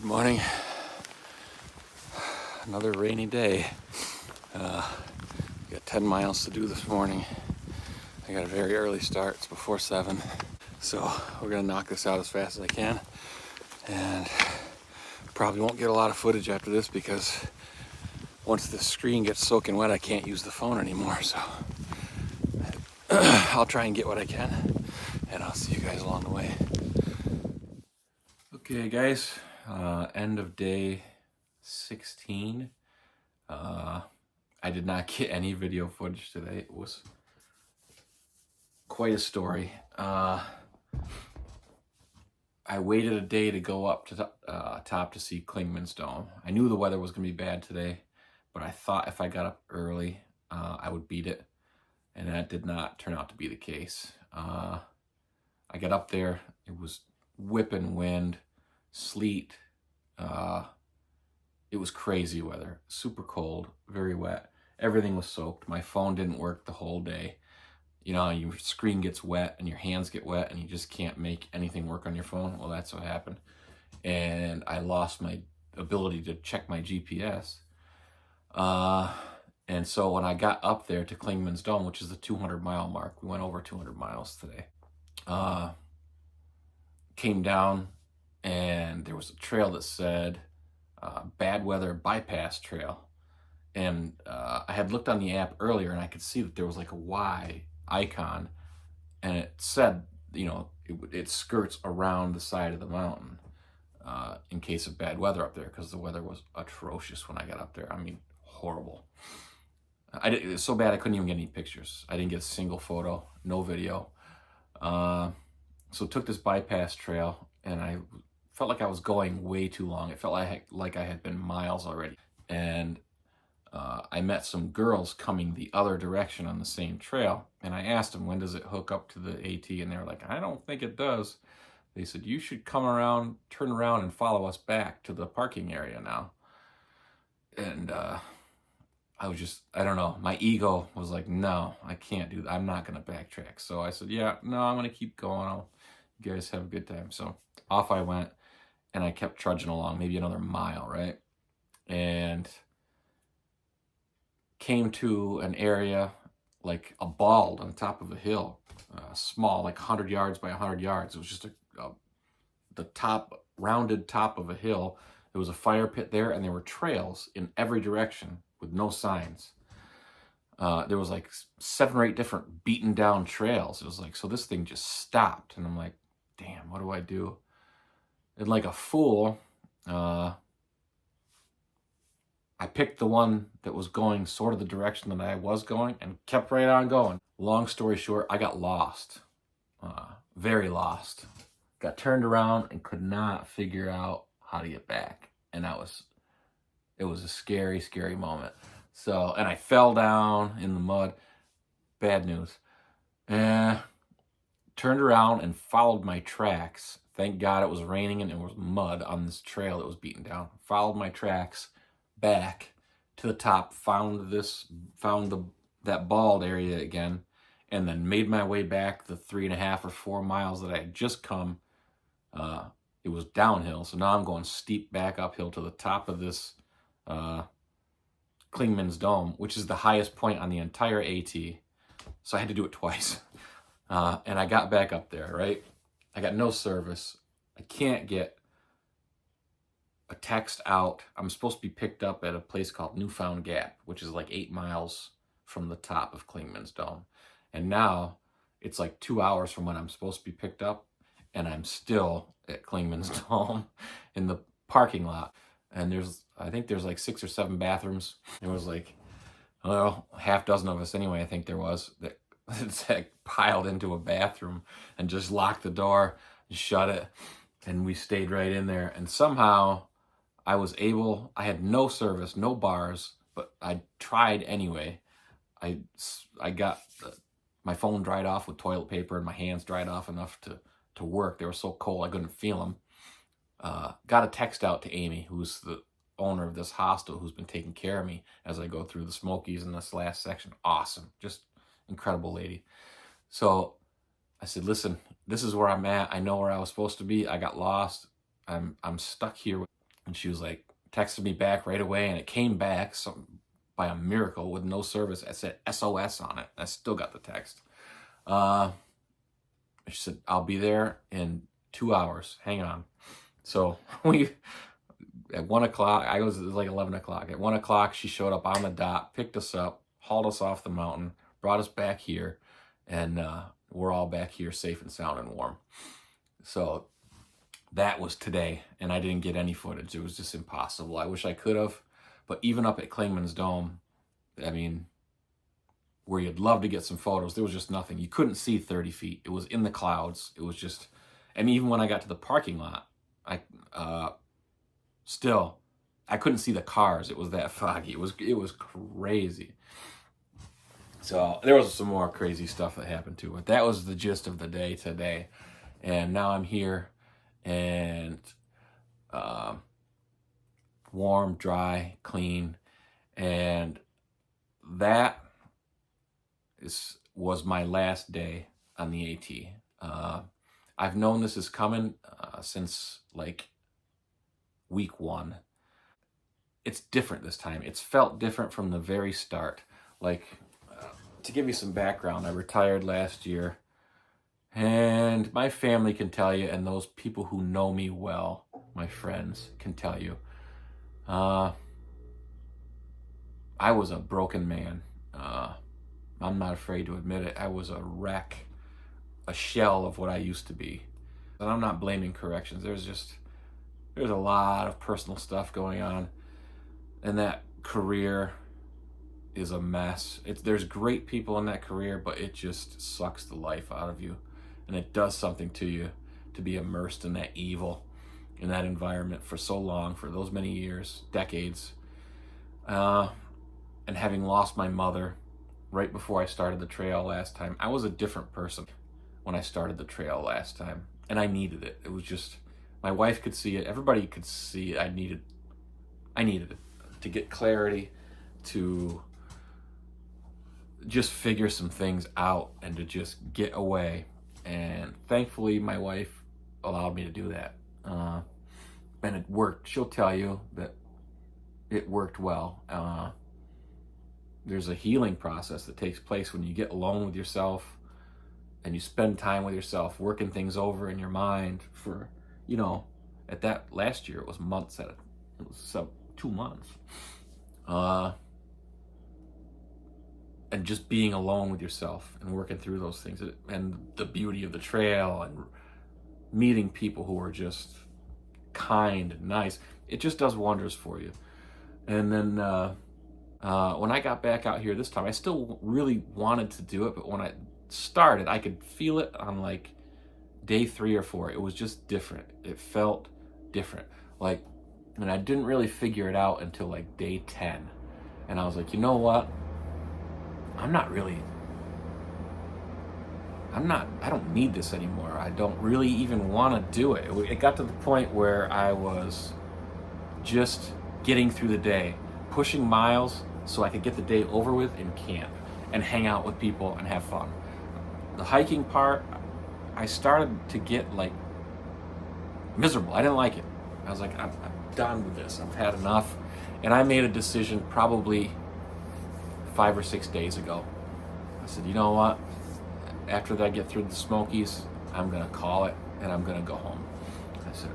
Morning. Another rainy day. Got 10 miles to do this morning. I got a very early start. It's before 7. So we're gonna knock this out as fast as I can. And probably won't get a lot of footage after this because once the screen gets soaking wet, I can't use the phone anymore. So I'll try and get what I can, and I'll see you guys along the way. Okay, guys, end of day 16. I did not get any video footage today. It was quite a story. I waited a day to go up to top to see Clingmans Dome. I knew the weather was going to be bad today, but I thought if I got up early, I would beat it, and that did not turn out to be the case. I got up there. It was whipping wind, sleet. It was crazy weather, super cold, very wet. Everything was soaked. My phone didn't work the whole day. You know, your screen gets wet and your hands get wet and you just can't make anything work on your phone. Well, that's what happened. And I lost my ability to check my GPS. And so when I got up there to Clingmans Dome, which is the 200-mile mark, we went over 200 miles today, came down and there was a trail that said bad weather bypass trail. And I had looked on the app earlier and I could see that there was like a Y icon and it said, you know, it skirts around the side of the mountain in case of bad weather up there, because the weather was atrocious when I got up there. I mean, horrible. It was so bad I couldn't even get any pictures. I didn't get a single photo, no video. So took this bypass trail and I felt like I was going way too long. It felt like I had been miles already. And I met some girls coming the other direction on the same trail, and I asked them, when does it hook up to the AT? And they were like, I don't think it does. They said, you should come around, turn around, and follow us back to the parking area now. And I was just, I don't know, my ego was like, no, I can't do that. I'm not going to backtrack. So I said, yeah, no, I'm going to keep going. You guys have a good time. So off I went, and I kept trudging along, maybe another mile, right? And came to an area like a bald on top of a hill, small, like 100 yards by 100 yards. It was just the top, rounded top of a hill. There was a fire pit there, and there were trails in every direction with no signs. There was like 7 or 8 different beaten down trails. It was like, so this thing just stopped, and I'm like, damn, what do I do? And like a fool, I picked the one that was going sort of the direction that I was going and kept right on going. Long story short, I got lost, very lost. Got turned around and could not figure out how to get back. And it was a scary, scary moment. So, and I fell down in the mud. Bad news. Turned around and followed my tracks. Thank God it was raining and there was mud on this trail that was beaten down. Followed my tracks back to the top, found that bald area again, and then made my way back the 3.5 or 4 miles that I had just come. It was downhill, so now I'm going steep back uphill to the top of this Clingmans Dome, which is the highest point on the entire AT. So I had to do it twice. And I got back up there, right? I got no service. I can't get a text out. I'm supposed to be picked up at a place called Newfound Gap, which is like 8 miles from the top of Clingmans Dome. And now it's like 2 hours from when I'm supposed to be picked up, and I'm still at Clingmans Dome in the parking lot. And I think there's like 6 or 7 bathrooms. There was like, well, half dozen of us anyway, I think there was, that piled into a bathroom and just locked the door and shut it. And we stayed right in there. And somehow I had no service, no bars, but I tried anyway. I got my phone dried off with toilet paper and my hands dried off enough to work. They were so cold I couldn't feel them. Got a text out to Amy, who's the owner of this hostel, who's been taking care of me as I go through the Smokies in this last section. Awesome. Just incredible lady. So I said, listen, this is where I'm at. I know where I was supposed to be. I got lost. I'm stuck here. And she was like, texted me back right away, and it came back by a miracle with no service. I said SOS on it. I still got the text. She said, I'll be there in 2 hours. Hang on. So we, at 1 o'clock, it was like 11 o'clock. At 1 o'clock, she showed up on the dot, picked us up, hauled us off the mountain, brought us back here, and we're all back here safe and sound and warm. So that was today, and I didn't get any footage. It was just impossible. I wish I could have, but even up at Clingmans Dome, I mean, where you'd love to get some photos, there was just nothing. You couldn't see 30 feet. It was in the clouds. It was just, and even when I got to the parking lot, I couldn't see the cars. It was that foggy. It was crazy. So there was some more crazy stuff that happened too, but that was the gist of the day today. And now I'm here, and warm, dry, clean, and that was my last day on the AT. I've known this is coming since like week 1. It's different this time. It's felt different from the very start. Like, to give you some background, I retired last year, and my family can tell you, and those people who know me well, my friends, can tell you, I was a broken man. I'm not afraid to admit it. I was a wreck, a shell of what I used to be. And I'm not blaming corrections. There's a lot of personal stuff going on. And that career is a mess. There's great people in that career, but it just sucks the life out of you. And it does something to you to be immersed in that evil, in that environment for so long, for those many years, decades. And having lost my mother right before I started the trail last time, I was a different person when I started the trail last time, and I needed it. It was just, my wife could see it, everybody could see it. I needed it to get clarity, to just figure some things out, and to just get away. And thankfully, my wife allowed me to do that, and it worked. She'll tell you that it worked well. There's a healing process that takes place when you get alone with yourself and you spend time with yourself, working things over in your mind for, at that last year, it was months it was 2 months. And just being alone with yourself and working through those things, and the beauty of the trail, and meeting people who are just kind and nice, it just does wonders for you. And then when I got back out here this time, I still really wanted to do it, but when I started, I could feel it on like day 3 or 4. It was just different. It felt different. And I didn't really figure it out until like day 10. And I was like, you know what? I don't need this anymore. I don't really even want to do it. It got to the point where I was just getting through the day, pushing miles so I could get the day over with in camp and hang out with people and have fun. The hiking part, I started to get like miserable. I didn't like it. I was like, I'm done with this. I've had enough. And I made a decision probably 5 or 6 days ago. I said, you know what? After I get through the Smokies, I'm going to call it, and I'm going to go home. I said,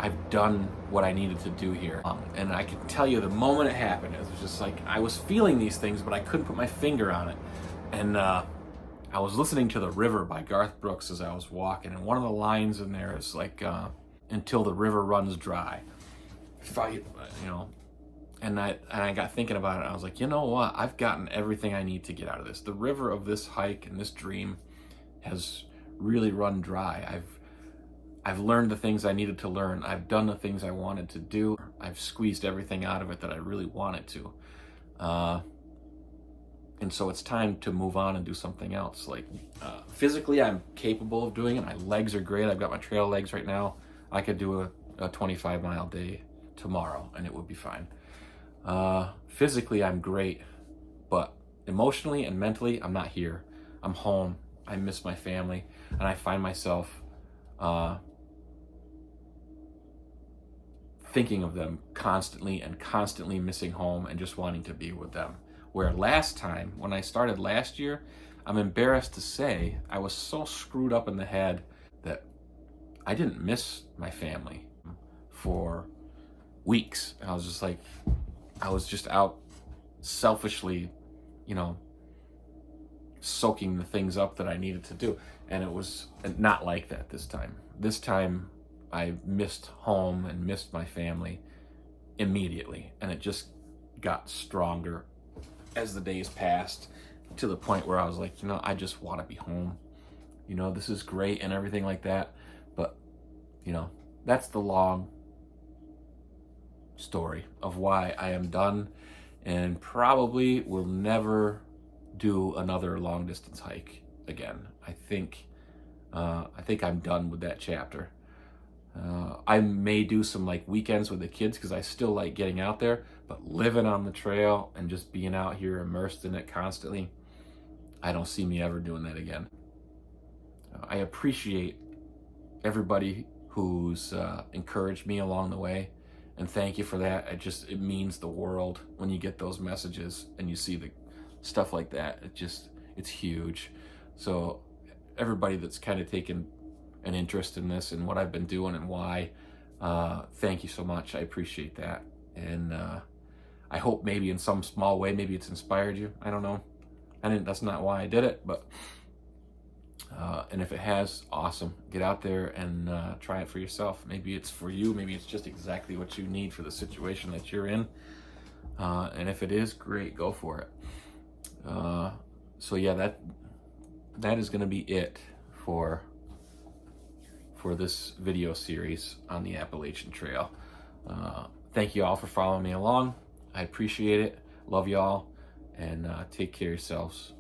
I've done what I needed to do here. And I can tell you the moment it happened, it was just like, I was feeling these things, but I couldn't put my finger on it. And I was listening to The River by Garth Brooks as I was walking, and one of the lines in there is like, until the river runs dry. Fight, And I got thinking about it, and I was like, you know what? I've gotten everything I need to get out of this. The river of this hike and this dream has really run dry. I've learned the things I needed to learn. I've done the things I wanted to do. I've squeezed everything out of it that I really wanted to. And so it's time to move on and do something else. Physically, I'm capable of doing it. My legs are great. I've got my trail legs right now. I could do a 25-mile day tomorrow, and it would be fine. Physically, I'm great, but emotionally and mentally, I'm not here. I'm home. I miss my family, and I find myself thinking of them constantly and constantly missing home and just wanting to be with them. Where last time, when I started last year, I'm embarrassed to say I was so screwed up in the head that I didn't miss my family for weeks. I was just like, I was just out selfishly, you know, soaking the things up that I needed to do. And it was not like that this time. This time I missed home and missed my family immediately. And it just got stronger as the days passed, to the point where I was like, you know, I just want to be home. You know, this is great and everything like that. But, you know, that's the long story of why I am done and probably will never do another long distance hike again. I think I'm done with that chapter. I may do some like weekends with the kids because I still like getting out there, but living on the trail and just being out here immersed in it constantly, I don't see me ever doing that again. I appreciate everybody who's encouraged me along the way, and thank you for that. It means the world when you get those messages and you see the stuff like that. It's huge. So everybody that's kind of taken an interest in this and what I've been doing and why, thank you so much. I appreciate that. And I hope maybe in some small way, maybe it's inspired you. I don't know. That's not why I did it, but and if it has, awesome. Get out there and try it for yourself. Maybe it's for you. Maybe it's just exactly what you need for the situation that you're in. And if it is, great, go for it. So yeah, that is going to be it for this video series on the Appalachian Trail. Thank you all for following me along. I appreciate it. Love you all, and take care of yourselves.